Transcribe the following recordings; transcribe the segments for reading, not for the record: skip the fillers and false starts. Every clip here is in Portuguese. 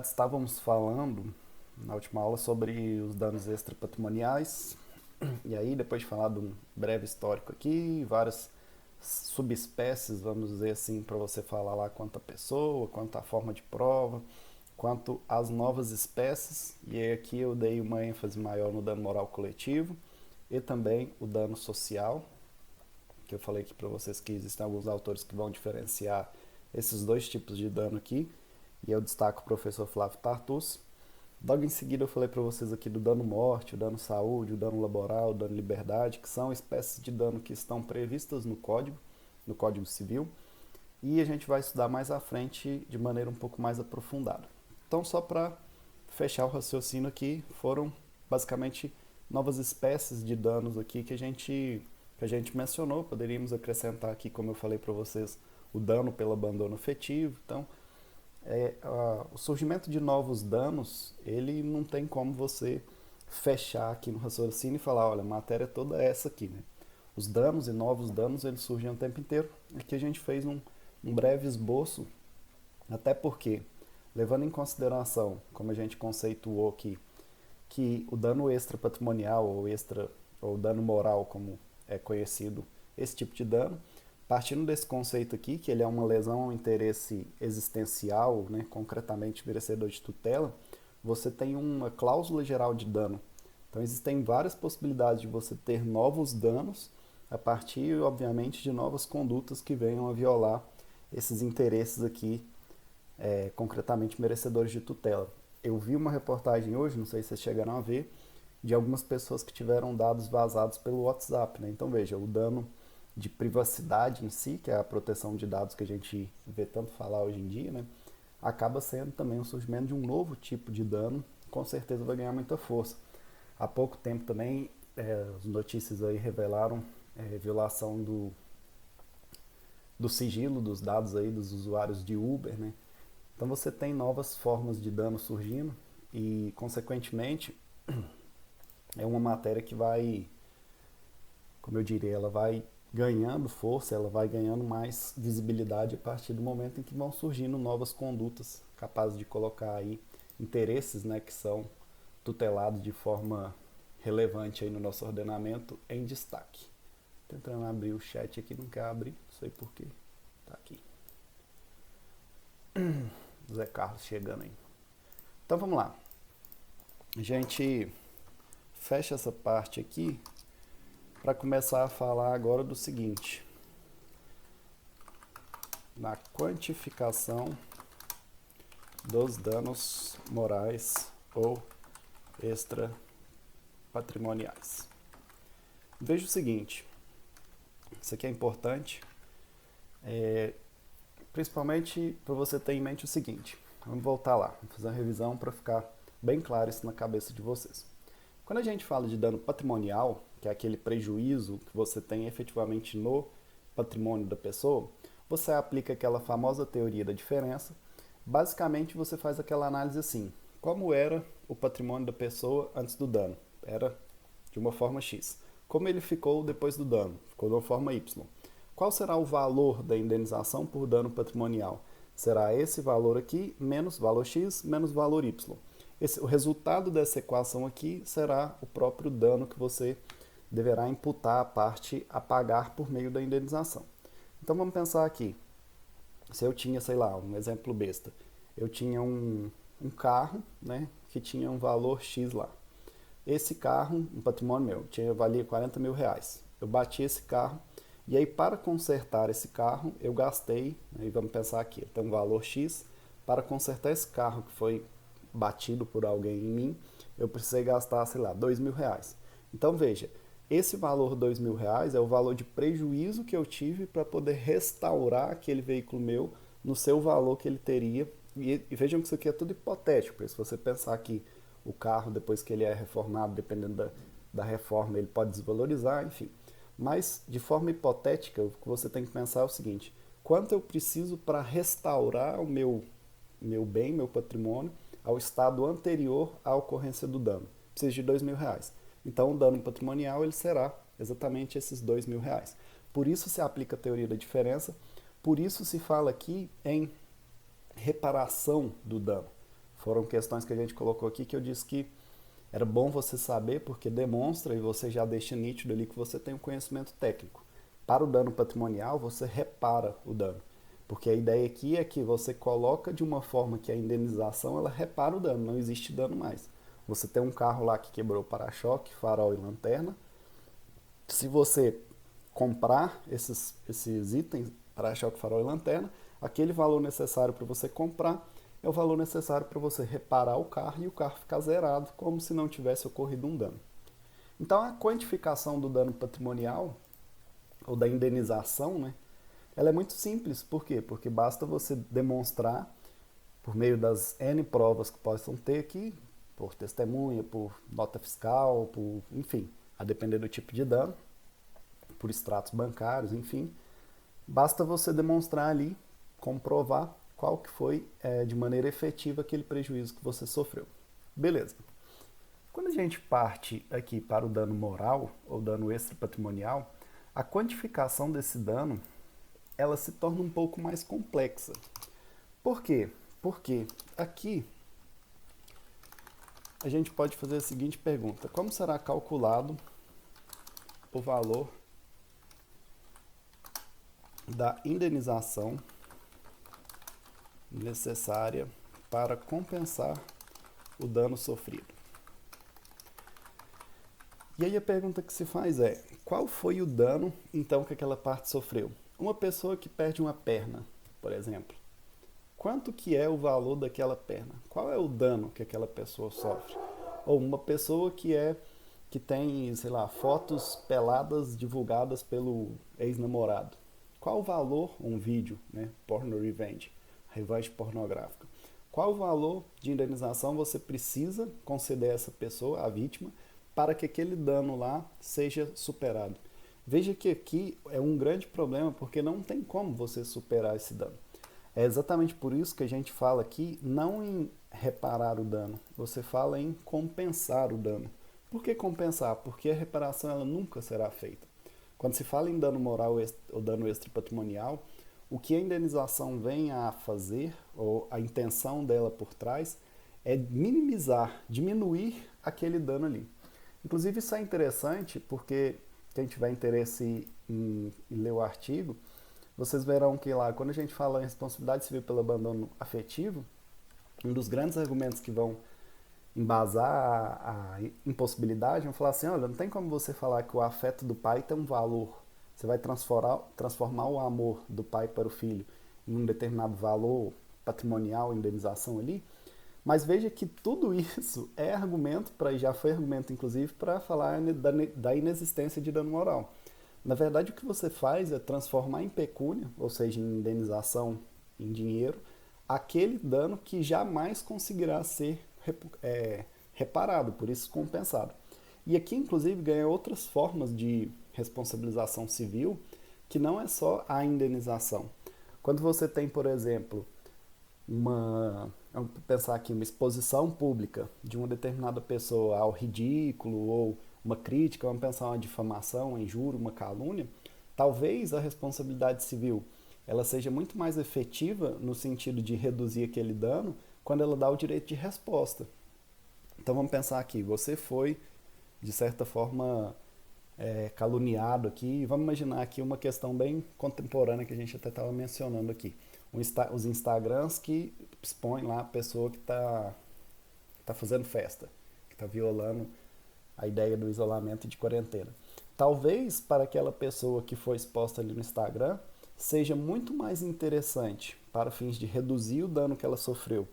Estávamos falando na última aula sobre os danos extrapatrimoniais, e aí depois de falar de um breve histórico aqui, várias subespécies, vamos dizer assim, para você falar lá quanto a pessoa, quanto a forma de prova, quanto às novas espécies, e aí aqui eu dei uma ênfase maior no dano moral coletivo e também o dano social, que eu falei aqui para vocês que existem alguns autores que vão diferenciar esses dois tipos de dano aqui, e eu destaco o professor Flávio Tartus. Logo em seguida eu falei para vocês aqui do dano morte, o dano saúde, o dano laboral, o dano liberdade, que são espécies de dano que estão previstas no Código Civil, e a gente vai estudar mais à frente de maneira um pouco mais aprofundada. Então, só para fechar o raciocínio aqui, foram basicamente novas espécies de danos aqui que a gente mencionou. Poderíamos acrescentar aqui, como eu falei para vocês, o dano pelo abandono afetivo. Então, o surgimento de novos danos, ele não tem como você fechar aqui no raciocínio e falar, olha, a matéria é toda essa aqui, né? Os danos e novos danos, eles surgem o tempo inteiro. Aqui a gente fez um breve esboço, até porque, levando em consideração, como a gente conceituou aqui, que o dano extrapatrimonial ou dano moral, como é conhecido, esse tipo de dano, partindo desse conceito aqui, que ele é uma lesão ao interesse existencial, né, concretamente merecedor de tutela, você tem uma cláusula geral de dano. Então existem várias possibilidades de você ter novos danos a partir, obviamente, de novas condutas que venham a violar esses interesses aqui, concretamente merecedores de tutela. Eu vi uma reportagem hoje, não sei se vocês chegaram a ver, de algumas pessoas que tiveram dados vazados pelo WhatsApp, né? Então veja, o dano de privacidade em si, que é a proteção de dados que a gente vê tanto falar hoje em dia, né, acaba sendo também o surgimento de um novo tipo de dano, com certeza vai ganhar muita força. Há pouco tempo também, as notícias aí revelaram violação do sigilo dos dados aí dos usuários de Uber, né? Então você tem novas formas de dano surgindo e, consequentemente, é uma matéria que vai, como eu diria, ela vai ganhando força, ela vai ganhando mais visibilidade a partir do momento em que vão surgindo novas condutas capazes de colocar aí interesses, né, que são tutelados de forma relevante aí no nosso ordenamento em destaque. Tentando abrir o chat aqui, não quer abrir, não sei porquê. Tá aqui. Zé Carlos chegando aí. Então vamos lá. A gente fecha essa parte aqui para começar a falar agora do seguinte: na quantificação dos danos morais ou extrapatrimoniais. Veja o seguinte, isso aqui é importante, principalmente para você ter em mente o seguinte. Vamos voltar lá, vamos fazer uma revisão para ficar bem claro isso na cabeça de vocês. Quando a gente fala de dano patrimonial, que é aquele prejuízo que você tem efetivamente no patrimônio da pessoa, você aplica aquela famosa teoria da diferença. Basicamente, você faz aquela análise assim: como era o patrimônio da pessoa antes do dano? Era de uma forma X. Como ele ficou depois do dano? Ficou de uma forma Y. Qual será o valor da indenização por dano patrimonial? Será esse valor aqui menos valor X menos valor Y. O resultado dessa equação aqui será o próprio dano que você deverá imputar a parte a pagar por meio da indenização. Então vamos pensar aqui. Se eu tinha, sei lá, um exemplo besta, eu tinha um carro, né, que tinha um valor X lá. Esse carro, um patrimônio meu, valia 40 mil reais. Eu bati esse carro e aí para consertar esse carro eu gastei, né, e vamos pensar aqui, tem um valor X, para consertar esse carro que foi batido por alguém em mim, eu precisei gastar, sei lá, 2 mil reais. Então veja, esse valor 2 mil reais é o valor de prejuízo que eu tive para poder restaurar aquele veículo meu no seu valor que ele teria. E vejam que isso aqui é tudo hipotético, porque se você pensar que o carro, depois que ele é reformado, dependendo da reforma, ele pode desvalorizar, enfim. Mas, de forma hipotética, o que você tem que pensar é o seguinte: quanto eu preciso para restaurar o meu bem, meu patrimônio, ao estado anterior à ocorrência do dano? Preciso de 2 mil reais. Então, o dano patrimonial ele será exatamente esses 2 mil reais. Por isso se aplica a teoria da diferença, por isso se fala aqui em reparação do dano. Foram questões que a gente colocou aqui que eu disse que era bom você saber porque demonstra e você já deixa nítido ali que você tem um conhecimento técnico. Para o dano patrimonial, você repara o dano. Porque a ideia aqui é que você coloca de uma forma que a indenização ela repara o dano, não existe dano mais. Você tem um carro lá que quebrou para-choque, farol e lanterna. Se você comprar esses itens, para-choque, farol e lanterna, aquele valor necessário para você comprar é o valor necessário para você reparar o carro e o carro ficar zerado, como se não tivesse ocorrido um dano. Então a quantificação do dano patrimonial, ou da indenização, né, ela é muito simples. Por quê? Porque basta você demonstrar, por meio das N provas que possam ter aqui, por testemunha, por nota fiscal, por, enfim, a depender do tipo de dano, por extratos bancários, enfim, basta você demonstrar ali, comprovar qual que foi de maneira efetiva aquele prejuízo que você sofreu. Beleza. Quando a gente parte aqui para o dano moral ou dano extrapatrimonial, a quantificação desse dano ela se torna um pouco mais complexa. Por quê? Porque aqui a gente pode fazer a seguinte pergunta: como será calculado o valor da indenização necessária para compensar o dano sofrido? E aí a pergunta que se faz é: qual foi o dano então que aquela parte sofreu? Uma pessoa que perde uma perna, por exemplo, quanto que é o valor daquela perna? Qual é o dano que aquela pessoa sofre? Ou uma pessoa que tem, sei lá, fotos peladas divulgadas pelo ex-namorado. Qual o valor, um vídeo, né, porno revenge, revanche pornográfica. Qual o valor de indenização você precisa conceder a essa pessoa, a vítima, para que aquele dano lá seja superado? Veja que aqui é um grande problema, porque não tem como você superar esse dano. É exatamente por isso que a gente fala aqui não em reparar o dano, você fala em compensar o dano. Por que compensar? Porque a reparação ela nunca será feita. Quando se fala em dano moral ou dano extrapatrimonial, o que a indenização vem a fazer, ou a intenção dela por trás, é minimizar, diminuir aquele dano ali. Inclusive isso é interessante porque quem tiver interesse em ler o artigo, vocês verão que lá, quando a gente fala em responsabilidade civil pelo abandono afetivo, um dos grandes argumentos que vão embasar a impossibilidade, vão falar assim: olha, não tem como você falar que o afeto do pai tem um valor. Você vai transformar o amor do pai para o filho em um determinado valor patrimonial, indenização ali. Mas veja que tudo isso é argumento, já foi argumento inclusive, para falar da inexistência de dano moral. Na verdade, o que você faz é transformar em pecúnia, ou seja, em indenização em dinheiro, aquele dano que jamais conseguirá ser reparado, por isso compensado. E aqui, inclusive, ganha outras formas de responsabilização civil, que não é só a indenização. Quando você tem, por exemplo, vamos pensar aqui, uma exposição pública de uma determinada pessoa ao ridículo ou uma crítica, vamos pensar uma difamação, uma injúria, uma calúnia, talvez a responsabilidade civil ela seja muito mais efetiva no sentido de reduzir aquele dano quando ela dá o direito de resposta. Então vamos pensar aqui, você foi, de certa forma, caluniado aqui, vamos imaginar aqui uma questão bem contemporânea que a gente até estava mencionando aqui. Os Instagrams que expõem lá a pessoa que tá fazendo festa, que está violando a ideia do isolamento e de quarentena. Talvez para aquela pessoa que foi exposta ali no Instagram, seja muito mais interessante, para fins de reduzir o dano que ela sofreu,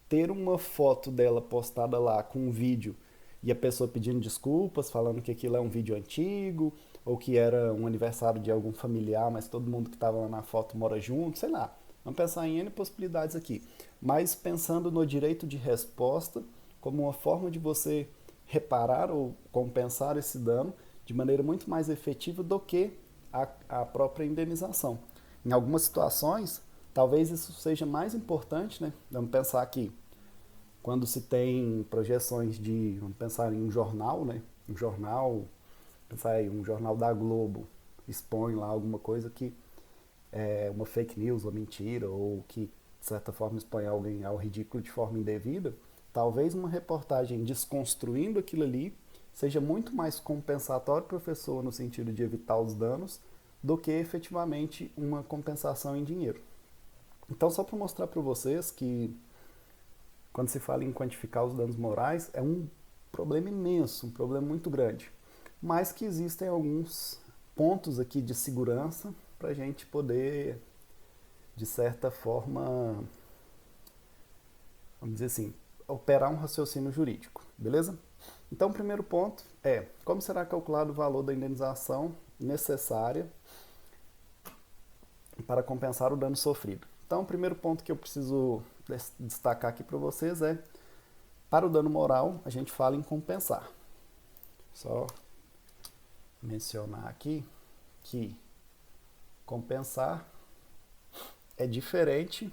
ter uma foto dela postada lá com um vídeo e a pessoa pedindo desculpas, falando que aquilo é um vídeo antigo, ou que era um aniversário de algum familiar, mas todo mundo que estava lá na foto mora junto, sei lá. Vamos pensar em N possibilidades aqui. Mas pensando no direito de resposta como uma forma de você reparar ou compensar esse dano de maneira muito mais efetiva do que a própria indenização. Em algumas situações, talvez isso seja mais importante, né? Vamos pensar aqui, quando se tem projeções vamos pensar em um jornal, né? Um jornal, pensar aí, um jornal da Globo expõe lá alguma coisa que é uma fake news, uma mentira, ou que de certa forma, expõe alguém ao ridículo de forma indevida, talvez uma reportagem desconstruindo aquilo ali seja muito mais compensatório para a pessoa no sentido de evitar os danos do que efetivamente uma compensação em dinheiro. Então, só para mostrar para vocês que quando se fala em quantificar os danos morais, é um problema imenso, um problema muito grande, mas que existem alguns pontos aqui de segurança para a gente poder, de certa forma, vamos dizer assim, operar um raciocínio jurídico, beleza? Então, o primeiro ponto é como será calculado o valor da indenização necessária para compensar o dano sofrido. Então, o primeiro ponto que eu preciso destacar aqui para vocês é, para o dano moral, a gente fala em compensar. Só mencionar aqui que compensar é diferente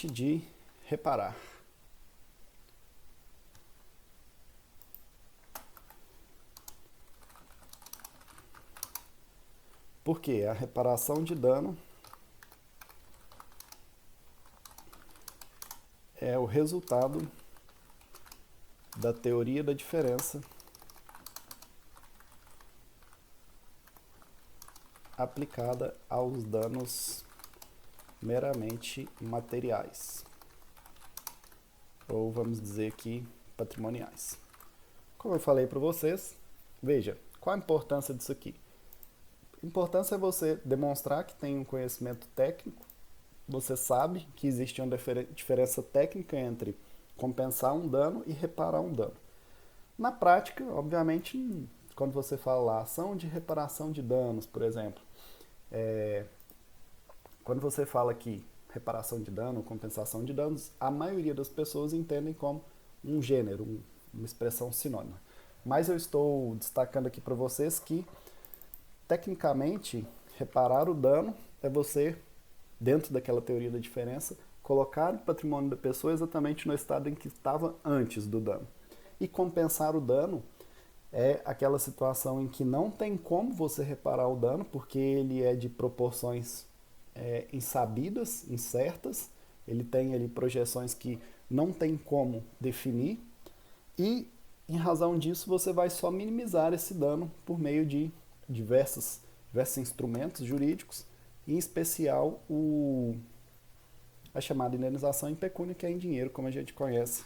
de reparar. Porque a reparação de dano é o resultado da teoria da diferença aplicada aos danos meramente materiais, ou vamos dizer aqui, patrimoniais. Como eu falei para vocês, veja, qual a importância disso aqui? A importância é você demonstrar que tem um conhecimento técnico, você sabe que existe uma diferença técnica entre compensar um dano e reparar um dano. Na prática, obviamente, quando você fala lá, ação de reparação de danos, por exemplo, quando você fala aqui reparação de dano, compensação de danos, a maioria das pessoas entendem como um gênero, uma expressão sinônima. Mas eu estou destacando aqui para vocês que, tecnicamente, reparar o dano é você, dentro daquela teoria da diferença, colocar o patrimônio da pessoa exatamente no estado em que estava antes do dano. E compensar o dano é aquela situação em que não tem como você reparar o dano, porque ele é de proporções insabidas, incertas, ele tem ali projeções que não tem como definir, e em razão disso você vai só minimizar esse dano por meio de diversos instrumentos jurídicos, em especial a chamada indenização em pecúnia, que é em dinheiro, como a gente conhece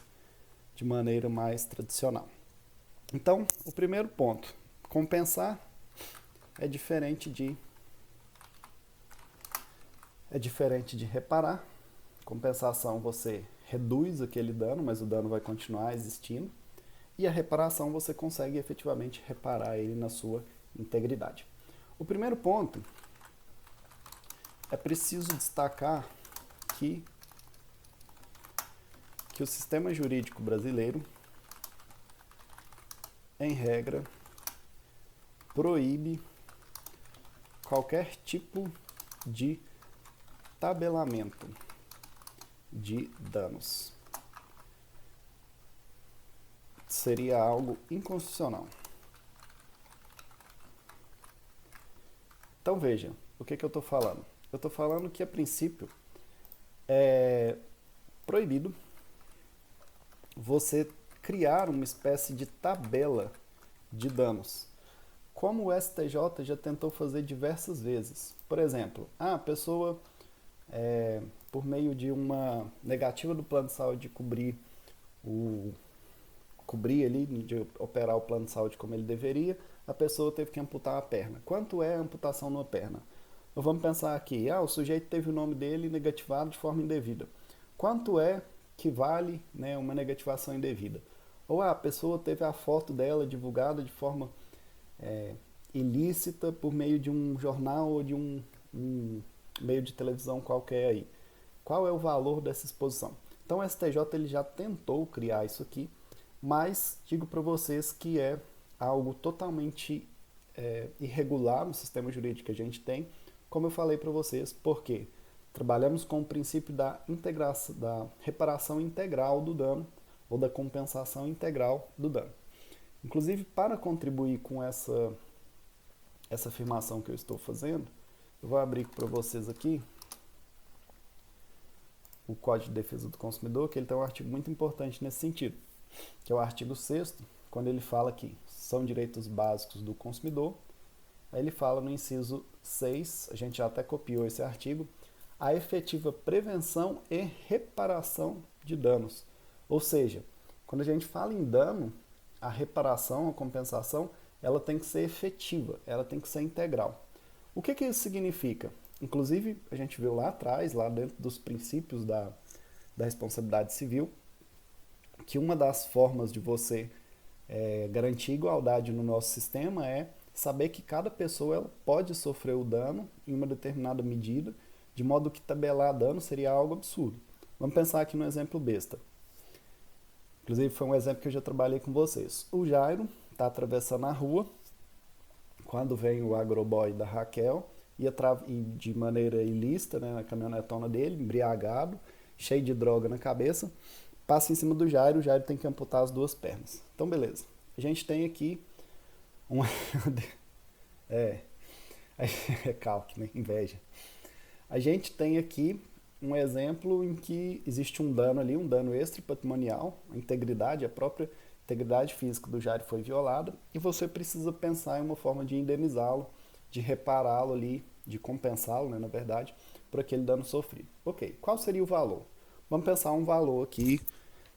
de maneira mais tradicional. Então, o primeiro ponto, compensar é diferente de reparar. Compensação, você reduz aquele dano, mas o dano vai continuar existindo. E a reparação, você consegue efetivamente reparar ele na sua integridade. O primeiro ponto, é preciso destacar que o sistema jurídico brasileiro, em regra, proíbe qualquer tipo de tabelamento de danos. Seria algo inconstitucional. Então veja, o que eu estou falando? Eu estou falando que, a princípio, é proibido você criar uma espécie de tabela de danos, como o STJ já tentou fazer diversas vezes. Por exemplo, a pessoa, por meio de uma negativa do plano de saúde de cobrir ali, de operar o plano de saúde como ele deveria, a pessoa teve que amputar a perna. Quanto é a amputação numa perna? Então, vamos pensar aqui, o sujeito teve o nome dele negativado de forma indevida. Quanto é que vale, né, uma negativação indevida? Ou a pessoa teve a foto dela divulgada de forma ilícita por meio de um jornal ou de um meio de televisão qualquer aí. Qual é o valor dessa exposição? Então o STJ ele já tentou criar isso aqui, mas digo para vocês que é algo totalmente irregular no sistema jurídico que a gente tem, como eu falei para vocês, porque trabalhamos com o princípio da reparação integral do dano, ou da compensação integral do dano. Inclusive, para contribuir com essa afirmação que eu estou fazendo, Eu vou abrir para vocês aqui o Código de Defesa do Consumidor, que ele tem um artigo muito importante nesse sentido, que é o artigo 6º, quando ele fala que são direitos básicos do consumidor. Aí ele fala no inciso 6, a gente já até copiou esse artigo, a efetiva prevenção e reparação de danos. Ou seja, quando a gente fala em dano, a reparação, a compensação, ela tem que ser efetiva, ela tem que ser integral. O que isso significa? Inclusive, a gente viu lá atrás, lá dentro dos princípios da responsabilidade civil, que uma das formas de você garantir igualdade no nosso sistema é saber que cada pessoa ela pode sofrer o dano em uma determinada medida, de modo que tabelar dano seria algo absurdo. Vamos pensar aqui no exemplo besta. Inclusive foi um exemplo que eu já trabalhei com vocês. O Jairo está atravessando a rua, quando vem o agroboy da Raquel, e de maneira ilícita, né, na caminhonetona dele, embriagado, cheio de droga na cabeça, passa em cima do Jairo, o Jairo tem que amputar as 2 pernas. Então, beleza. A gente tem aqui um... é calque, né? Inveja. A gente tem aqui um exemplo em que existe um dano ali, um dano extrapatrimonial, a própria integridade física do Jairo foi violada, e você precisa pensar em uma forma de indenizá-lo, de repará-lo ali, de compensá-lo, né, na verdade, por aquele dano sofrido. Ok, qual seria o valor? Vamos pensar um valor aqui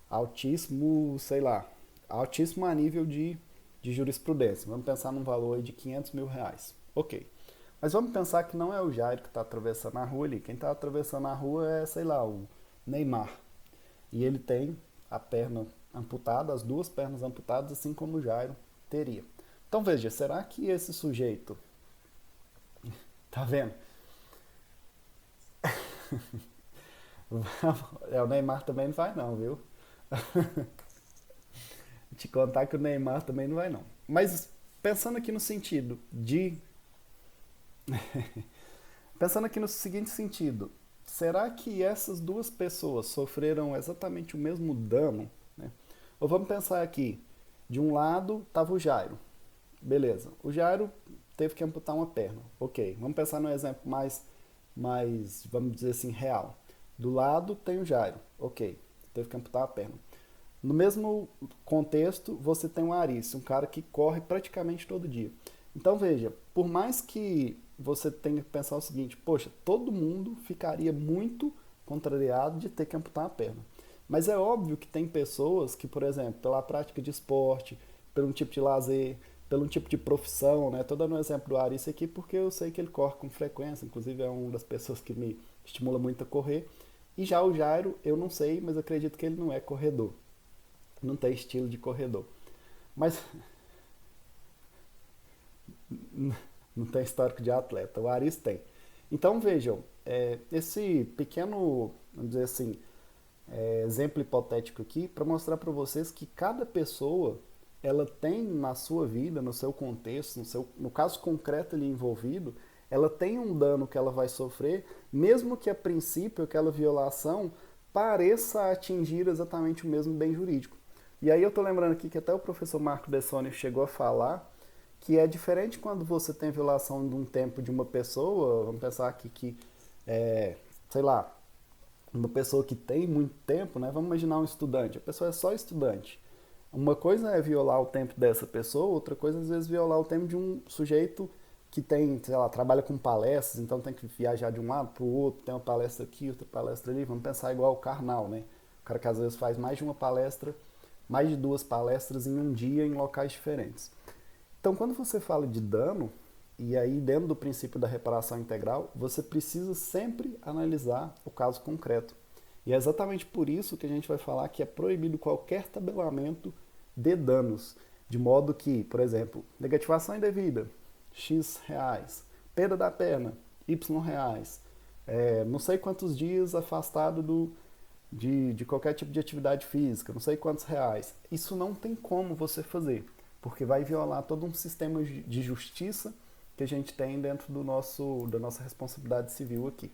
altíssimo, sei lá, altíssimo a nível de jurisprudência. Vamos pensar num valor aí de R$500 mil. Ok. Mas vamos pensar que não é o Jairo que está atravessando a rua ali. Quem está atravessando a rua é, sei lá, o Neymar. E ele tem a perna amputada, as 2 pernas amputadas, assim como o Jairo teria. Então veja, será que esse sujeito... Tá vendo? O Neymar também não vai não, viu? Te contar que o Neymar também não vai não. Mas pensando aqui no sentido de... Pensando aqui no seguinte sentido, será que essas 2 pessoas sofreram exatamente o mesmo dano? Né? Ou vamos pensar aqui, de um lado estava o Jairo, beleza, o Jairo teve que amputar uma perna, ok, vamos pensar num exemplo mais, vamos dizer assim, real. Do lado tem o Jairo, ok, teve que amputar a perna. No mesmo contexto, você tem o Arice, um cara que corre praticamente todo dia. Então veja, por mais que você tenha que pensar o seguinte, poxa, todo mundo ficaria muito contrariado de ter que amputar a perna. Mas é óbvio que tem pessoas que, por exemplo, pela prática de esporte, pelo tipo de lazer, pelo tipo de profissão, né? Estou dando um exemplo do Arice aqui porque eu sei que ele corre com frequência, inclusive é uma das pessoas que me estimula muito a correr. E já o Jairo, eu não sei, mas acredito que ele não é corredor. Não tem estilo de corredor. Mas não tem histórico de atleta, o Arice tem. Então vejam, esse pequeno, vamos dizer assim, exemplo hipotético aqui, para mostrar para vocês que cada pessoa, ela tem na sua vida, no seu contexto, no caso concreto ali envolvido, ela tem um dano que ela vai sofrer, mesmo que a princípio aquela violação pareça atingir exatamente o mesmo bem jurídico. E aí eu estou lembrando aqui que até o professor Marco Bessoni chegou a falar que é diferente quando você tem violação de um tempo de uma pessoa, vamos pensar aqui que, sei lá, uma pessoa que tem muito tempo, né? Vamos imaginar um estudante, a pessoa é só estudante. Uma coisa é violar o tempo dessa pessoa, outra coisa às vezes violar o tempo de um sujeito que tem, sei lá, trabalha com palestras, então tem que viajar de um lado para o outro, tem uma palestra aqui, outra palestra ali, vamos pensar igual o Karnal, né? O cara que às vezes faz mais de uma palestra, mais de 2 palestras em um dia em locais diferentes. Então, quando você fala de dano, e aí dentro do princípio da reparação integral, você precisa sempre analisar o caso concreto. E é exatamente por isso que a gente vai falar que é proibido qualquer tabelamento de danos, de modo que, por exemplo, negativação indevida, X reais, perda da perna, Y reais, não sei quantos dias afastado de qualquer tipo de atividade física, não sei quantos reais. Isso não tem como você fazer, porque vai violar todo um sistema de justiça que a gente tem dentro da nossa responsabilidade civil aqui.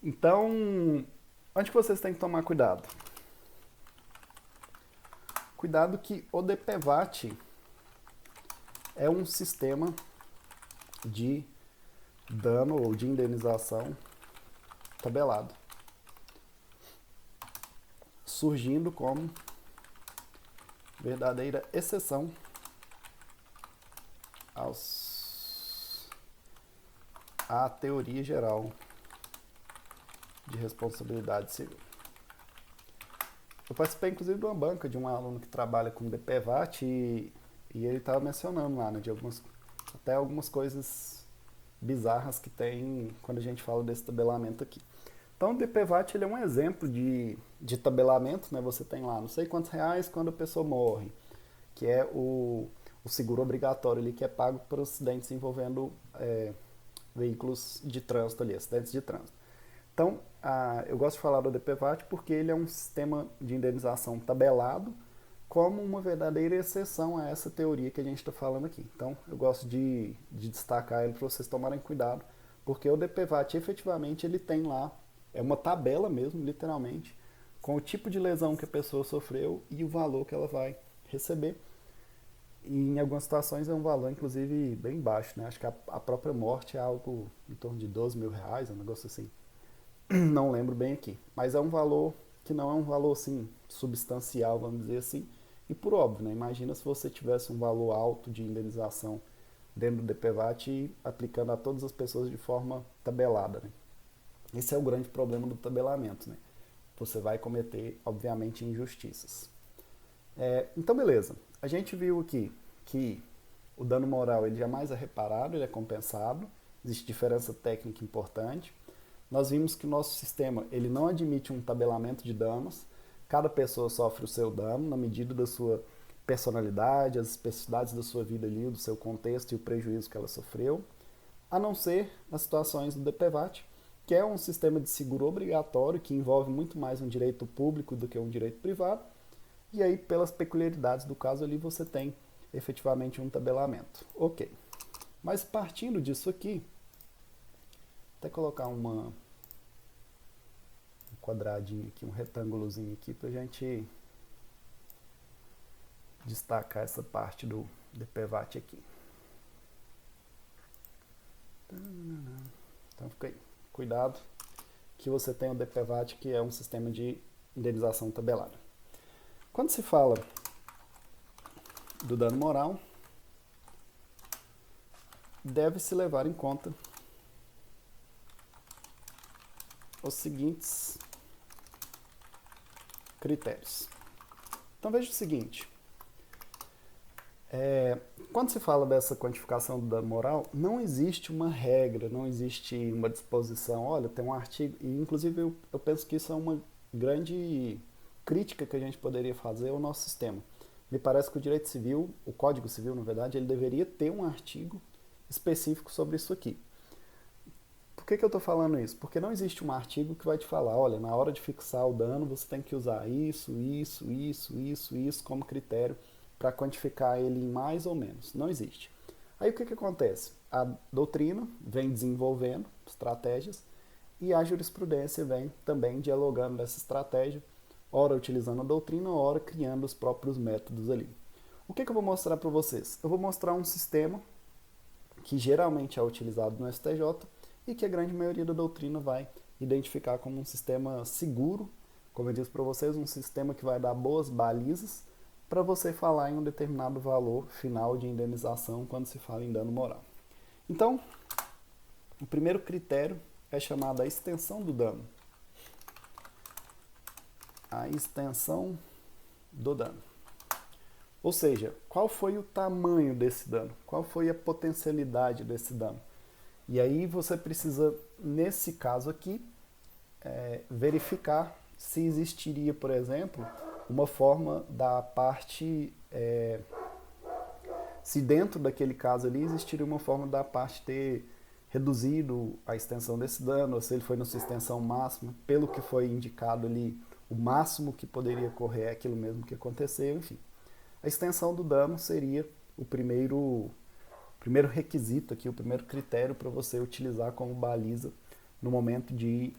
Então, onde que vocês têm que tomar cuidado? Cuidado que o DPVAT é um sistema de dano ou de indenização tabelado, surgindo como verdadeira exceção à teoria geral de responsabilidade civil. Eu participei, inclusive, de uma banca de um aluno que trabalha com DPVAT e ele estava mencionando lá, né, de até algumas coisas bizarras que tem quando a gente fala desse tabelamento aqui. Então, o DPVAT ele é um exemplo de tabelamento, né? Você tem lá não sei quantos reais quando a pessoa morre, que é o seguro obrigatório ali que é pago por acidentes envolvendo veículos de trânsito ali, acidentes de trânsito. Então, eu gosto de falar do DPVAT porque ele é um sistema de indenização tabelado como uma verdadeira exceção a essa teoria que a gente está falando aqui. Então, eu gosto de destacar ele para vocês tomarem cuidado, porque o DPVAT, efetivamente, ele tem lá, é uma tabela mesmo, literalmente, com o tipo de lesão que a pessoa sofreu e o valor que ela vai receber. E em algumas situações é um valor, inclusive, bem baixo, né? Acho que a própria morte é algo em torno de 12 mil reais, um negócio assim. Não lembro bem aqui. Mas é um valor que não é um valor, assim, substancial, vamos dizer assim. E por óbvio, né? Imagina se você tivesse um valor alto de indenização dentro do DPVAT e aplicando a todas as pessoas de forma tabelada, né? Esse é o grande problema do tabelamento, né? Você vai cometer, obviamente, injustiças. Então, beleza. A gente viu aqui que o dano moral ele jamais é reparado, ele é compensado. Existe diferença técnica importante. Nós vimos que o nosso sistema ele não admite um tabelamento de danos. Cada pessoa sofre o seu dano na medida da sua personalidade, as especificidades da sua vida ali, do seu contexto e o prejuízo que ela sofreu, a não ser nas situações do DPVAT, que é um sistema de seguro obrigatório que envolve muito mais um direito público do que um direito privado. E aí, pelas peculiaridades do caso ali, você tem efetivamente um tabelamento. Ok. Mas partindo disso aqui, até colocar um quadradinho aqui, um retângulozinho aqui, para a gente destacar essa parte do DPVAT aqui. Então fica aí. Cuidado que você tem o DPVAT, que é um sistema de indenização tabelada. Quando se fala do dano moral, deve-se levar em conta os seguintes critérios. Então veja o seguinte, quando se fala dessa quantificação do dano moral, não existe uma regra, não existe uma disposição, olha, tem um artigo, e inclusive eu penso que isso é uma grande crítica que a gente poderia fazer ao nosso sistema. Me parece que o direito civil, o Código Civil, na verdade, ele deveria ter um artigo específico sobre isso aqui. Por que eu estou falando isso? Porque não existe um artigo que vai te falar, olha, na hora de fixar o dano, você tem que usar isso como critério para quantificar ele em mais ou menos. Não existe. Aí o que acontece? A doutrina vem desenvolvendo estratégias e a jurisprudência vem também dialogando nessa estratégia, ora utilizando a doutrina, ora criando os próprios métodos ali. O que eu vou mostrar para vocês? Eu vou mostrar um sistema que geralmente é utilizado no STJ e que a grande maioria da doutrina vai identificar como um sistema seguro, como eu disse para vocês, um sistema que vai dar boas balizas para você falar em um determinado valor final de indenização quando se fala em dano moral. Então, o primeiro critério é chamado a extensão do dano. A extensão do dano. Ou seja, qual foi o tamanho desse dano? Qual foi a potencialidade desse dano? E aí você precisa, nesse caso aqui, verificar se existiria, por exemplo, uma forma da parte, se dentro daquele caso ali existiria uma forma da parte ter reduzido a extensão desse dano, ou se ele foi na sua extensão máxima, pelo que foi indicado ali, o máximo que poderia ocorrer é aquilo mesmo que aconteceu, enfim. A extensão do dano seria o primeiro requisito aqui, o primeiro critério para você utilizar como baliza no momento de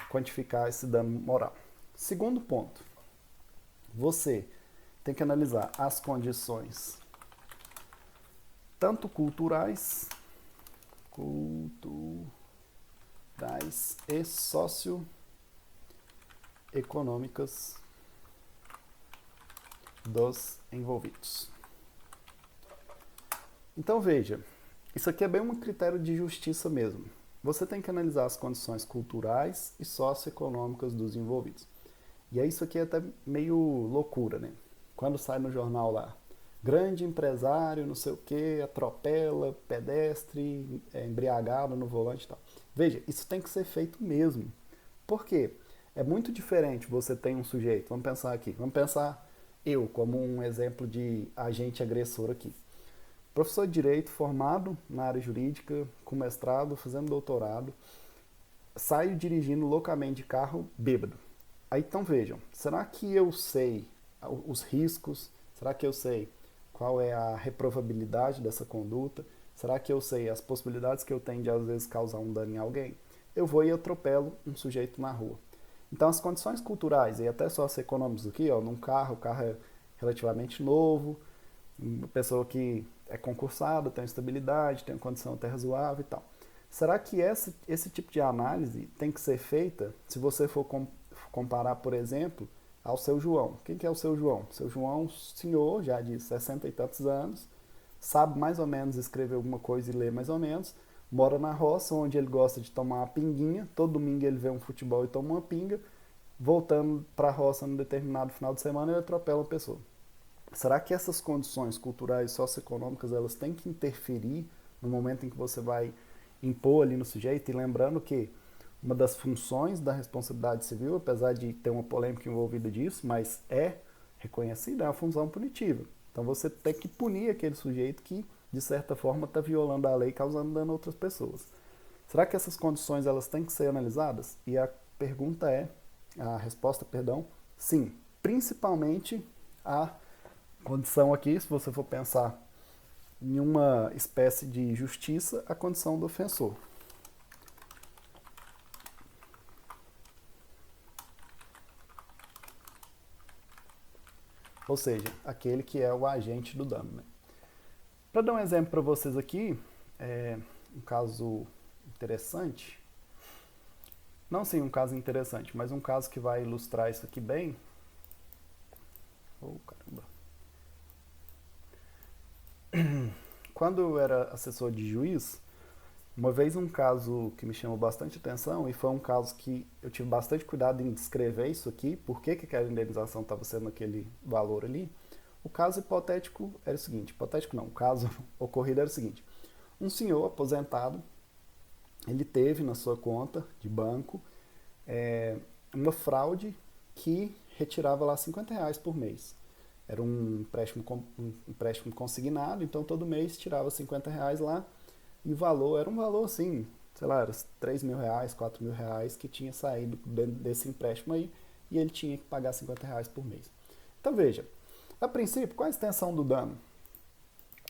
quantificar esse dano moral. Segundo ponto, você tem que analisar as condições tanto culturais culturais e socioeconômicas dos envolvidos. Então veja, isso aqui é bem um critério de justiça mesmo. Você tem que analisar as condições culturais e socioeconômicas dos envolvidos. E aí isso aqui é até meio loucura, né? Quando sai no jornal lá, grande empresário, não sei o que, atropela pedestre, embriagado no volante e tal. Veja, isso tem que ser feito mesmo. Por quê? É muito diferente você tem um sujeito, vamos pensar aqui, vamos pensar eu como um exemplo de agente agressor aqui. Professor de Direito, formado na área jurídica, com mestrado, fazendo doutorado, saio dirigindo loucamente de carro bêbado. Aí então vejam, será que eu sei os riscos? Será que eu sei qual é a reprovabilidade dessa conduta? Será que eu sei as possibilidades que eu tenho de às vezes causar um dano em alguém? Eu vou e atropelo um sujeito na rua. Então as condições culturais e até socioeconômicas aqui, ó, num carro, o carro é relativamente novo, uma pessoa que é concursada, tem estabilidade, tem uma condição até razoável e tal. Será que esse tipo de análise tem que ser feita se você for comparar, por exemplo, ao seu João? Quem que é o seu João? Seu João, senhor, já de 60 e tantos anos, sabe mais ou menos escrever alguma coisa e ler mais ou menos, mora na roça, onde ele gosta de tomar uma pinguinha, todo domingo ele vê um futebol e toma uma pinga, voltando para a roça num determinado final de semana ele atropela uma pessoa. Será que essas condições culturais e socioeconômicas elas têm que interferir no momento em que você vai impor ali no sujeito? E lembrando que uma das funções da responsabilidade civil, apesar de ter uma polêmica envolvida disso, mas é reconhecida, é a função punitiva. Então você tem que punir aquele sujeito que, de certa forma, está violando a lei e causando dano a outras pessoas. Será que essas condições elas têm que ser analisadas? E a resposta, sim. Principalmente a condição aqui, se você for pensar em uma espécie de justiça, a condição do ofensor. Ou seja, aquele que é o agente do dano. Né? Para dar um exemplo para vocês aqui, um caso interessante, não sim um caso interessante, mas um caso que vai ilustrar isso aqui bem. Oh, caramba. Quando eu era assessor de juiz, uma vez um caso que me chamou bastante atenção, e foi um caso que eu tive bastante cuidado em descrever isso aqui, por que aquela indenização estava sendo aquele valor ali. O caso hipotético era o seguinte, hipotético não, o caso ocorrido era o seguinte, um senhor aposentado, ele teve na sua conta de banco uma fraude que retirava lá R$ 50 por mês. Era um empréstimo consignado, então todo mês tirava R$ 50 lá, e o valor era um valor assim, sei lá, era R$ 3.000, R$ 4.000 que tinha saído desse empréstimo aí, e ele tinha que pagar R$ 50 por mês. Então veja, a princípio, qual a extensão do dano?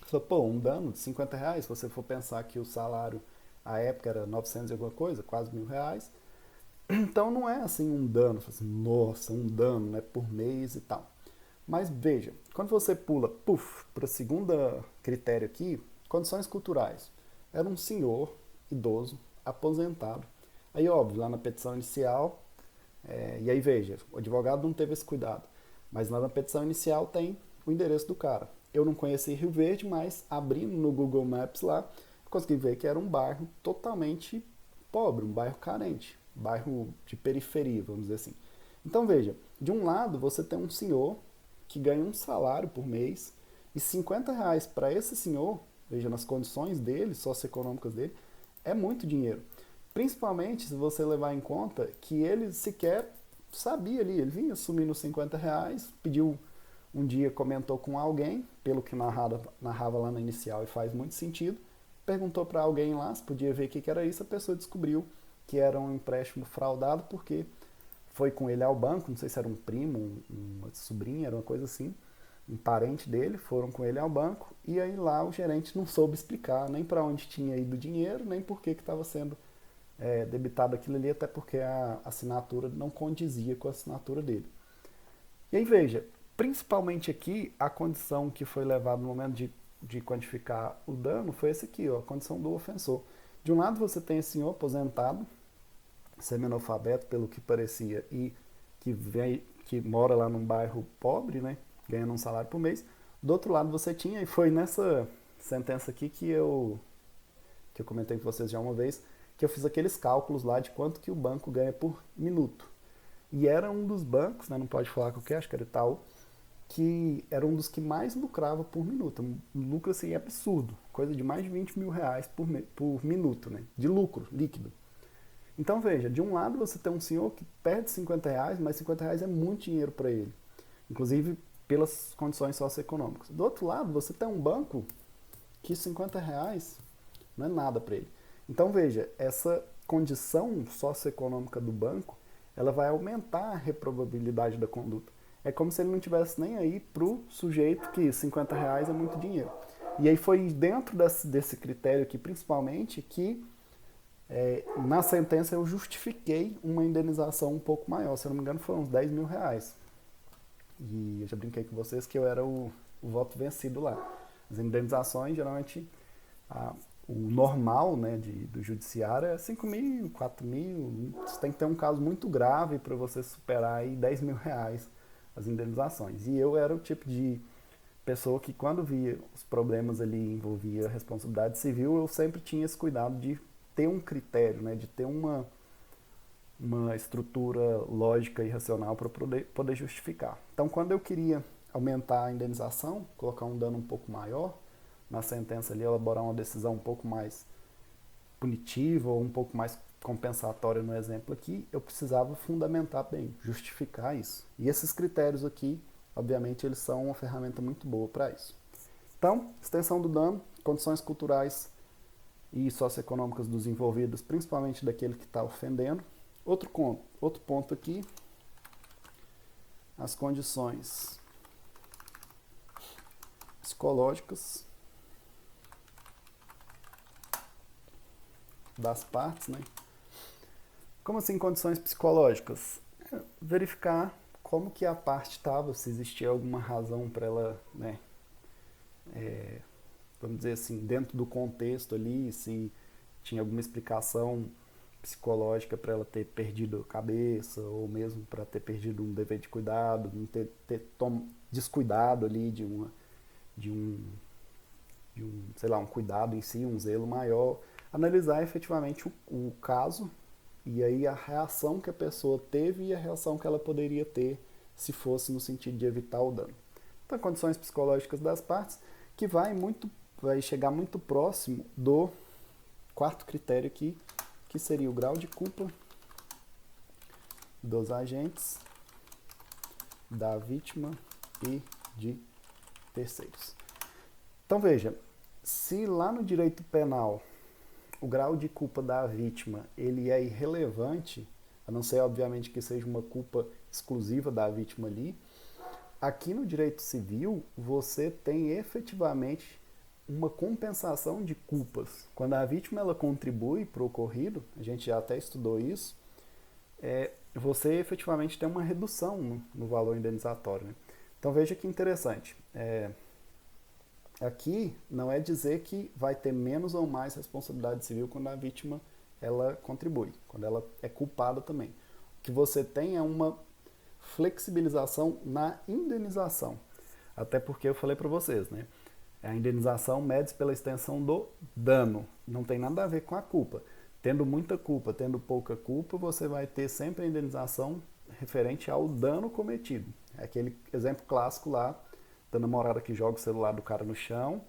Você fala, pô, um dano de R$ 50, se você for pensar que o salário à época era 900 e alguma coisa, quase R$ 1.000, então não é assim um dano, assim, nossa, um dano, né, por mês e tal. Mas veja, quando você pula, para o segundo critério aqui, condições culturais. Era um senhor idoso, aposentado. Aí, óbvio, lá na petição inicial, e aí veja, o advogado não teve esse cuidado, mas lá na petição inicial tem o endereço do cara. Eu não conheci Rio Verde, mas abrindo no Google Maps lá, consegui ver que era um bairro totalmente pobre, um bairro carente, bairro de periferia, vamos dizer assim. Então veja, de um lado você tem um senhor que ganha um salário por mês e R$ 50 para esse senhor, veja, nas condições dele, socioeconômicas dele, é muito dinheiro. Principalmente se você levar em conta que ele sequer sabia ali, ele vinha assumindo R$ 50, pediu um dia, comentou com alguém, pelo que narrava lá na inicial e faz muito sentido, perguntou para alguém lá se podia ver o que era isso, a pessoa descobriu que era um empréstimo fraudado porque foi com ele ao banco, não sei se era um primo, uma sobrinha, era uma coisa assim, um parente dele, foram com ele ao banco, e aí lá o gerente não soube explicar nem para onde tinha ido o dinheiro, nem por que estava sendo debitado aquilo ali, até porque a assinatura não condizia com a assinatura dele. E aí veja, principalmente aqui, a condição que foi levada no momento de quantificar o dano foi esse aqui, ó, a condição do ofensor. De um lado você tem esse senhor aposentado, semi-analfabeto pelo que parecia, e que mora lá num bairro pobre, né, ganhando um salário por mês. Do outro lado você tinha, e foi nessa sentença aqui que eu comentei com vocês já uma vez, que eu fiz aqueles cálculos lá de quanto que o banco ganha por minuto. E era um dos bancos, né, não pode falar qualquer, acho que era Itaú, que era um dos que mais lucrava por minuto. Um lucro assim absurdo, coisa de mais de 20 mil reais por minuto, né, de lucro líquido. Então veja, de um lado você tem um senhor que perde 50 reais, mas 50 reais é muito dinheiro para ele, inclusive pelas condições socioeconômicas. Do outro lado você tem um banco que 50 reais não é nada para ele. Então veja, essa condição socioeconômica do banco, ela vai aumentar a reprovabilidade da conduta. É como se ele não tivesse nem aí para o sujeito que 50 reais é muito dinheiro. E aí foi dentro desse critério aqui, principalmente, que na sentença eu justifiquei uma indenização um pouco maior. Se eu não me engano, foram uns 10 mil reais. E eu já brinquei com vocês que eu era o voto vencido lá. As indenizações, geralmente, o normal, né, do judiciário é 5 mil, 4 mil. Você tem que ter um caso muito grave para você superar aí 10 mil reais as indenizações. E eu era o tipo de pessoa que, quando via os problemas ali envolvia responsabilidade civil, eu sempre tinha esse cuidado de ter um critério, né, de ter uma estrutura lógica e racional para poder justificar. Então, quando eu queria aumentar a indenização, colocar um dano um pouco maior, na sentença ali elaborar uma decisão um pouco mais punitiva ou um pouco mais compensatória no exemplo aqui, eu precisava fundamentar bem, justificar isso. E esses critérios aqui, obviamente, eles são uma ferramenta muito boa para isso. Então, extensão do dano, condições culturais e socioeconômicas dos envolvidos, principalmente daquele que está ofendendo. Outro ponto aqui, as condições psicológicas das partes, né? Como assim condições psicológicas? Verificar como que a parte estava, se existia alguma razão para ela, né, vamos dizer assim, dentro do contexto ali, se tinha alguma explicação psicológica para ela ter perdido a cabeça, ou mesmo para ter perdido um dever de cuidado, não ter descuidado ali de um, sei lá, um cuidado em si, um zelo maior. Analisar efetivamente o caso e aí a reação que a pessoa teve e a reação que ela poderia ter se fosse no sentido de evitar o dano. Então, condições psicológicas das partes, que vai chegar muito próximo do quarto critério aqui, que seria o grau de culpa dos agentes, da vítima e de terceiros. Então veja, se lá no direito penal o grau de culpa da vítima ele é irrelevante, a não ser obviamente que seja uma culpa exclusiva da vítima ali, aqui no direito civil você tem efetivamente uma compensação de culpas. Quando a vítima ela contribui para o ocorrido, a gente já até estudou isso, você efetivamente tem uma redução no valor indenizatório, né? Então veja que interessante. Aqui não é dizer que vai ter menos ou mais responsabilidade civil quando a vítima ela contribui, quando ela é culpada também. O que você tem é uma flexibilização na indenização. Até porque eu falei para vocês, né? A indenização mede-se pela extensão do dano, não tem nada a ver com a culpa. Tendo muita culpa, tendo pouca culpa, você vai ter sempre a indenização referente ao dano cometido. É aquele exemplo clássico lá da namorada que joga o celular do cara no chão,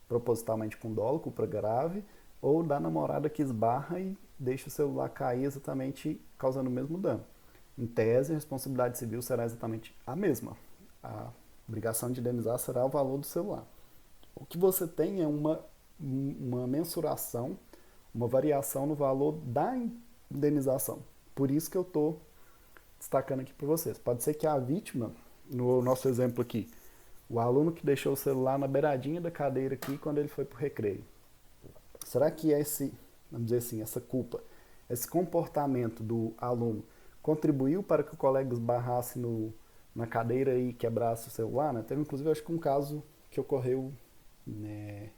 propositalmente com dolo, culpa grave, ou da namorada que esbarra e deixa o celular cair exatamente causando o mesmo dano. Em tese, a responsabilidade civil será exatamente a mesma. A obrigação de indenizar será o valor do celular. O que você tem é uma mensuração, uma variação no valor da indenização. Por isso que eu estou destacando aqui para vocês. Pode ser que a vítima, no nosso exemplo aqui, o aluno que deixou o celular na beiradinha da cadeira aqui quando ele foi para o recreio. Será que vamos dizer assim, essa culpa, esse comportamento do aluno contribuiu para que o colega esbarrasse na cadeira e quebrasse o celular? Né? Teve inclusive acho que um caso que ocorreu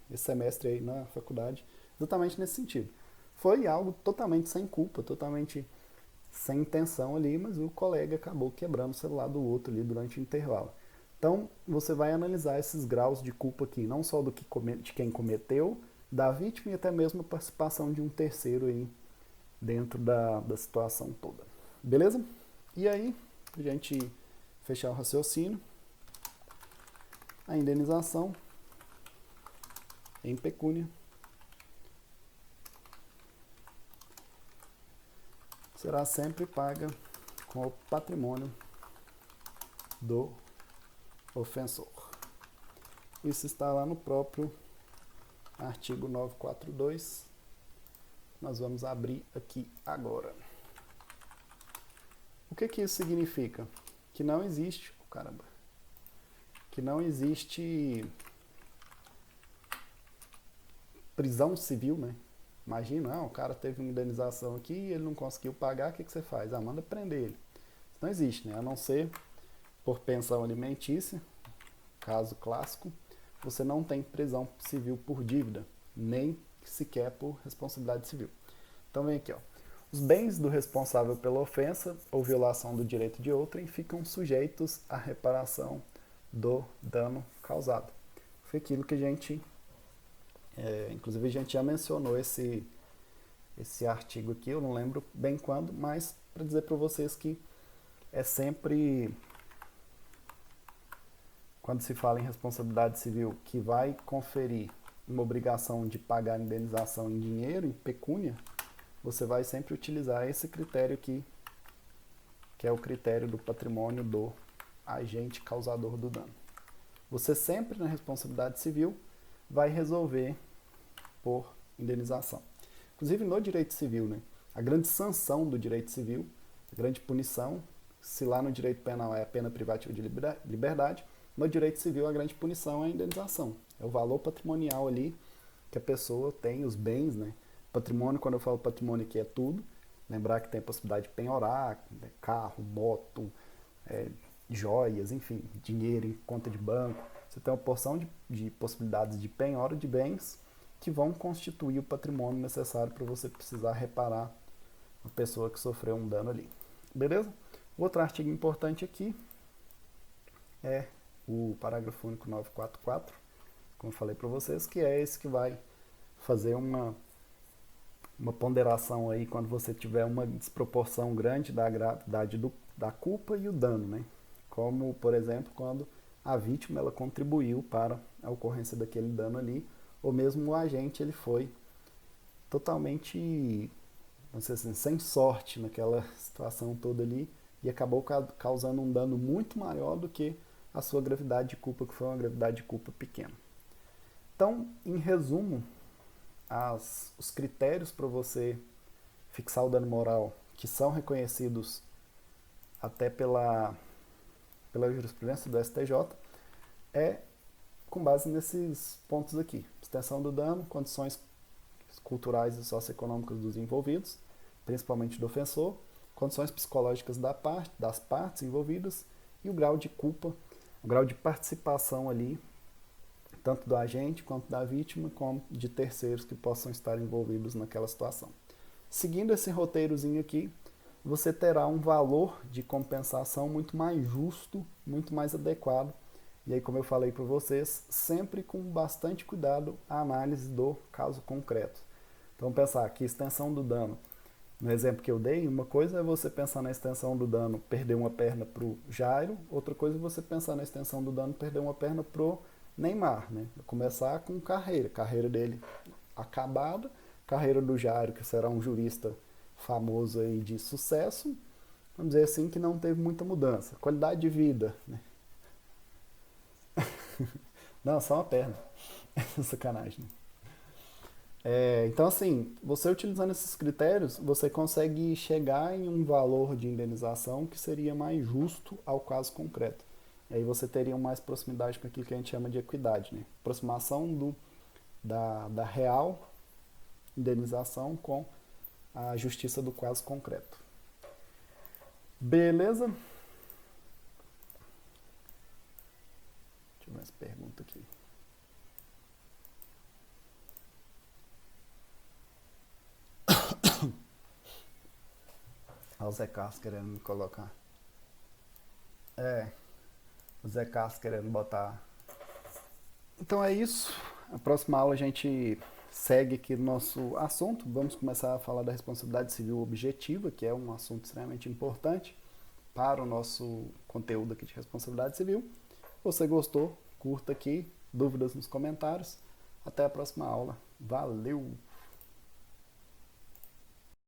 esse semestre aí na faculdade, exatamente nesse sentido. foi algo totalmente sem culpa, totalmente sem intenção ali, mas o colega acabou quebrando o celular do outro ali durante o intervalo. Então, você vai analisar esses graus de culpa aqui, não só de quem cometeu, da vítima e até mesmo a participação de um terceiro aí dentro da situação toda. Beleza? E aí, a gente fechar o raciocínio, a indenização em pecúnia será sempre paga com o patrimônio do ofensor. Isso está lá no próprio artigo 942. Nós vamos abrir aqui agora. O que isso significa? Que não existe, que não existe prisão civil, né? Imagina, o cara teve uma indenização aqui, ele não conseguiu pagar, o que você faz? Manda prender ele. Isso não existe, né? A não ser por pensão alimentícia, caso clássico, você não tem prisão civil por dívida, nem sequer por responsabilidade civil. Então vem aqui, ó. Os bens do responsável pela ofensa ou violação do direito de outrem ficam sujeitos à reparação do dano causado. Foi aquilo que a gente, inclusive a gente já mencionou esse artigo aqui, eu não lembro bem quando, mas para dizer para vocês que é sempre, quando se fala em responsabilidade civil, que vai conferir uma obrigação de pagar a indenização em dinheiro, em pecúnia, você vai sempre utilizar esse critério aqui, que é o critério do patrimônio do agente causador do dano. Você sempre, na responsabilidade civil, vai resolver por indenização. Inclusive no direito civil, né? A grande sanção do direito civil, a grande punição, se lá no direito penal é a pena privativa de liberdade, no direito civil a grande punição é a indenização. É o valor patrimonial ali que a pessoa tem, os bens, né? Patrimônio, quando eu falo patrimônio aqui, é tudo. Lembrar que tem a possibilidade de penhorar, né? Carro, moto, joias, enfim, dinheiro em conta de banco. Você tem uma porção de possibilidades de penhora de bens que vão constituir o patrimônio necessário para você precisar reparar a pessoa que sofreu um dano ali. Beleza? Outro artigo importante aqui é o parágrafo único 944, como eu falei para vocês, que é esse que vai fazer uma ponderação aí quando você tiver uma desproporção grande da gravidade da culpa e o dano, né? Como, por exemplo, quando a vítima ela contribuiu para a ocorrência daquele dano ali, ou mesmo o agente ele foi totalmente, não sei assim, sem sorte naquela situação toda ali e acabou causando um dano muito maior do que a sua gravidade de culpa, que foi uma gravidade de culpa pequena. Então, em resumo, os critérios para você fixar o dano moral, que são reconhecidos até pela jurisprudência do STJ, é com base nesses pontos aqui: extensão do dano, condições culturais e socioeconômicas dos envolvidos, principalmente do ofensor, condições psicológicas das partes envolvidas e o grau de culpa, o grau de participação ali, tanto do agente quanto da vítima, como de terceiros que possam estar envolvidos naquela situação. Seguindo esse roteirozinho aqui, você terá um valor de compensação muito mais justo, muito mais adequado. E aí, como eu falei para vocês, sempre com bastante cuidado a análise do caso concreto. Então, pensar que extensão do dano, no exemplo que eu dei, uma coisa é você pensar na extensão do dano, perder uma perna para o Jairo, outra coisa é você pensar na extensão do dano, perder uma perna para o Neymar, né? Começar com carreira dele acabada, carreira do Jairo, que será um jurista famoso aí de sucesso, vamos dizer assim, que não teve muita mudança. Qualidade de vida, né? Não, só uma perna. Sacanagem. Então, assim, você utilizando esses critérios, você consegue chegar em um valor de indenização que seria mais justo ao caso concreto. E aí você teria mais proximidade com aquilo que a gente chama de equidade, né? Aproximação da real indenização com a justiça do caso concreto. Beleza? Deixa eu ver essa pergunta aqui. Olha o Zé Carlos querendo me colocar. É, o Zé Carlos querendo botar. Então é isso. A próxima aula a gente segue aqui no nosso assunto. Vamos começar a falar da responsabilidade civil objetiva, que é um assunto extremamente importante para o nosso conteúdo aqui de responsabilidade civil. Se você gostou, curta aqui, dúvidas nos comentários. Até a próxima aula. Valeu!